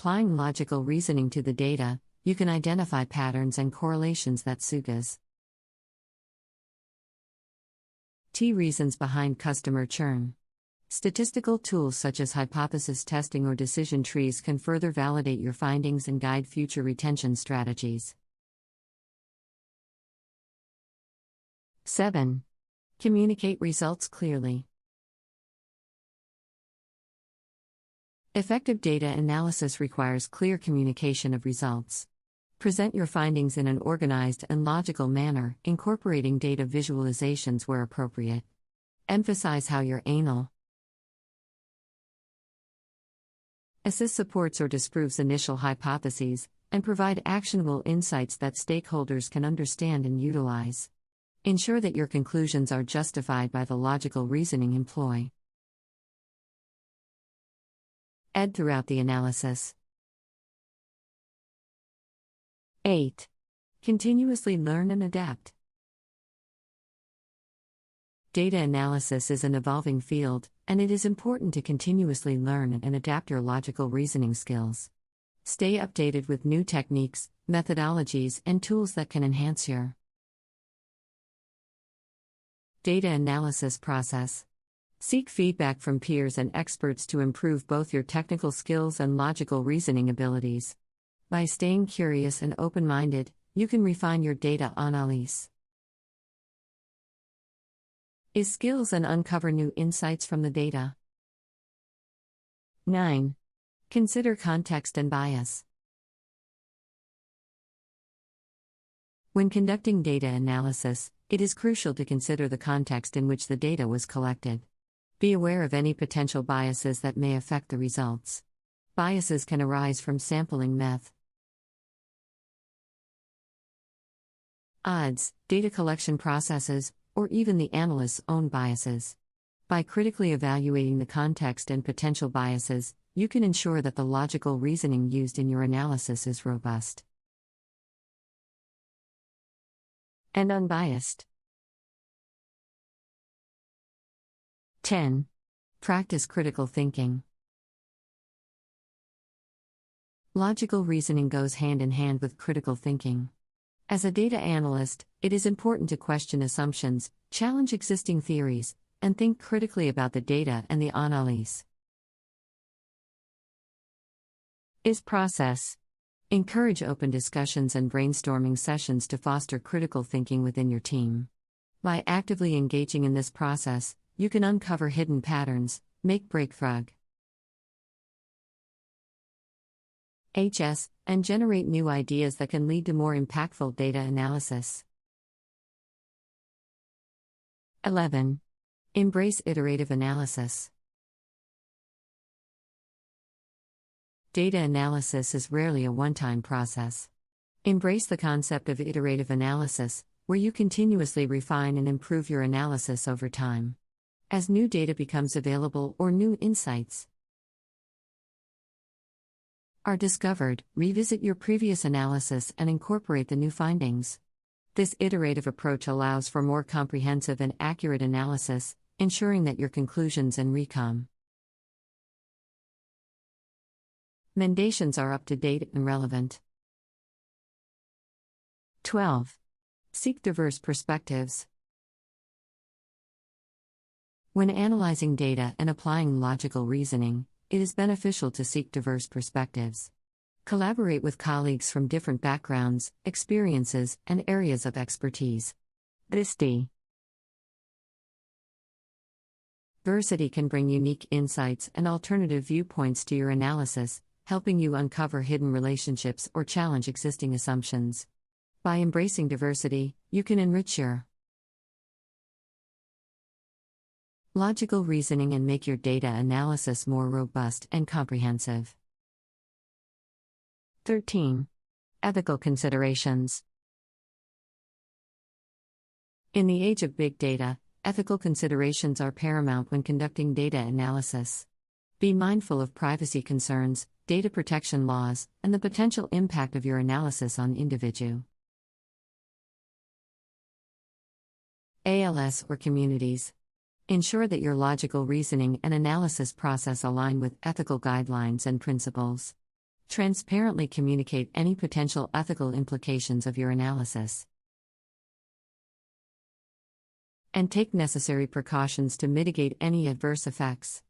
applying logical reasoning to the data, you can identify patterns and correlations that suggest reasons behind customer churn. Statistical tools such as hypothesis testing or decision trees can further validate your findings and guide future retention strategies. 7. Communicate results clearly. Effective data analysis requires clear communication of results. Present your findings in an organized and logical manner, incorporating data visualizations where appropriate. Emphasize how your analysis supports or disproves initial hypotheses, and provide actionable insights that stakeholders can understand and utilize. Ensure that your conclusions are justified by the logical reasoning employ. Add throughout the analysis. 8. Continuously learn and adapt. Data analysis is an evolving field, and it is important to continuously learn and adapt your logical reasoning skills. Stay updated with new techniques, methodologies, and tools that can enhance your data analysis process. Seek feedback from peers and experts to improve both your technical skills and logical reasoning abilities. By staying curious and open-minded, you can refine your data analysis skills and uncover new insights from the data. 9. Consider context and bias. When conducting data analysis, it is crucial to consider the context in which the data was collected. Be aware of any potential biases that may affect the results. Biases can arise from sampling methods, data collection processes, or even the analyst's own biases. By critically evaluating the context and potential biases, you can ensure that the logical reasoning used in your analysis is robust and unbiased. 10. Practice critical thinking. Logical reasoning goes hand in hand with critical thinking. As a data analyst, it is important to question assumptions, challenge existing theories, and think critically about the data and the analysis process. Encourage open discussions and brainstorming sessions to foster critical thinking within your team. By actively engaging in this process, you can uncover hidden patterns, make breakthroughs, and generate new ideas that can lead to more impactful data analysis. 11. Embrace iterative analysis. Data analysis is rarely a one-time process. Embrace the concept of iterative analysis, where you continuously refine and improve your analysis over time. As new data becomes available or new insights are discovered, revisit your previous analysis and incorporate the new findings. This iterative approach allows for more comprehensive and accurate analysis, ensuring that your conclusions and recommendations are up to date and relevant. 12. Seek diverse perspectives. When analyzing data and applying logical reasoning, it is beneficial to seek diverse perspectives. Collaborate with colleagues from different backgrounds, experiences, and areas of expertise. This diversity can bring unique insights and alternative viewpoints to your analysis, helping you uncover hidden relationships or challenge existing assumptions. By embracing diversity, you can enrich your logical reasoning and make your data analysis more robust and comprehensive. 13. Ethical considerations. In the age of big data, ethical considerations are paramount when conducting data analysis. Be mindful of privacy concerns, data protection laws, and the potential impact of your analysis on individuals or communities. Ensure that your logical reasoning and analysis process align with ethical guidelines and principles. Transparently communicate any potential ethical implications of your analysis. And take necessary precautions to mitigate any adverse effects.